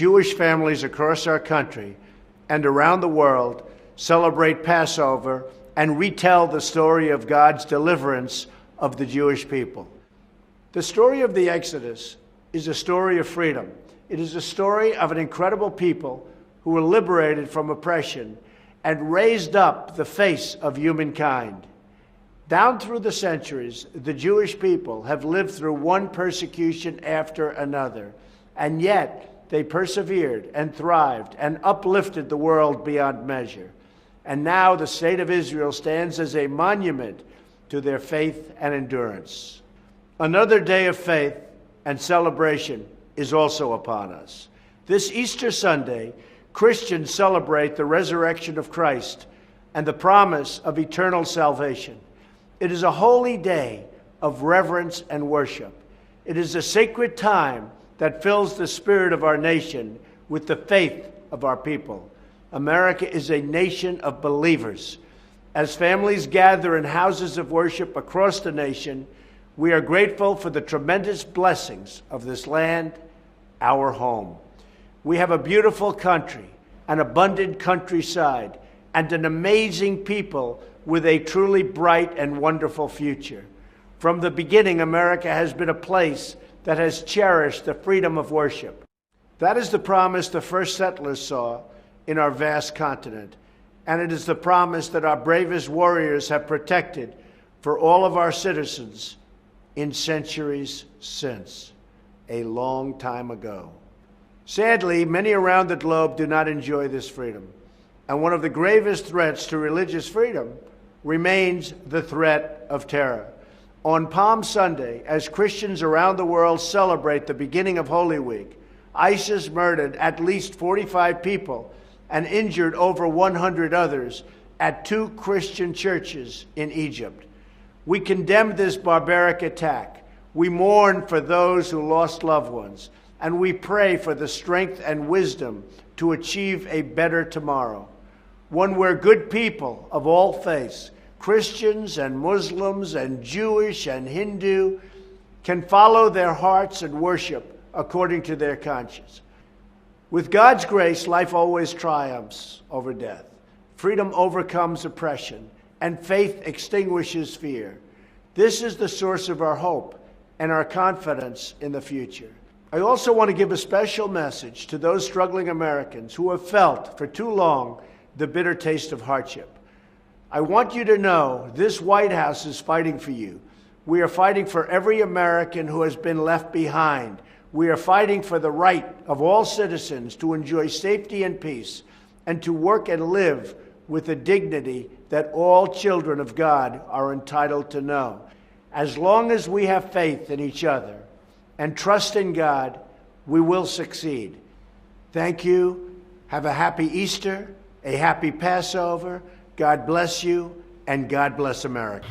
Jewish families across our country and around the world celebrate Passover and retell the story of God's deliverance of the Jewish people. The story of the Exodus is a story of freedom. It is a story of an incredible people who were liberated from oppression and raised up the face of humankind. Down through the centuries, the Jewish people have lived through one persecution after another, and yet they persevered and thrived and uplifted the world beyond measure. And now the state of Israel stands as a monument to their faith and endurance. Another day of faith and celebration is also upon us. This Easter Sunday, Christians celebrate the resurrection of Christ and the promise of eternal salvation. It is a holy day of reverence and worship. It is a sacred time that fills the spirit of our nation with the faith of our people. America is a nation of believers. As families gather in houses of worship across the nation, we are grateful for the tremendous blessings of this land, our home. We have a beautiful country, an abundant countryside, and an amazing people with a truly bright and wonderful future. From the beginning, America has been a place that has cherished the freedom of worship. That is the promise the first settlers saw in our vast continent, and it is the promise that our bravest warriors have protected for all of our citizens in centuries since, a long time ago. Sadly, many around the globe do not enjoy this freedom, and one of the gravest threats to religious freedom remains the threat of terror. On Palm Sunday, as Christians around the world celebrate the beginning of Holy Week, ISIS murdered at least 45 people and injured over 100 others at 2 Christian churches in Egypt. We condemn this barbaric attack. We mourn for those who lost loved ones, and we pray for the strength and wisdom to achieve a better tomorrow, one where good people of all faiths, Christians and Muslims and Jewish and Hindu, can follow their hearts and worship according to their conscience. With God's grace, life always triumphs over death. Freedom overcomes oppression, and faith extinguishes fear. This is the source of our hope and our confidence in the future. I also want to give a special message to those struggling Americans who have felt for too long the bitter taste of hardship. I want you to know this White House is fighting for you. We are fighting for every American who has been left behind. We are fighting for the right of all citizens to enjoy safety and peace and to work and live with the dignity that all children of God are entitled to know. As long as we have faith in each other and trust in God, we will succeed. Thank you. Have a happy Easter, a happy Passover. God bless you, and God bless America.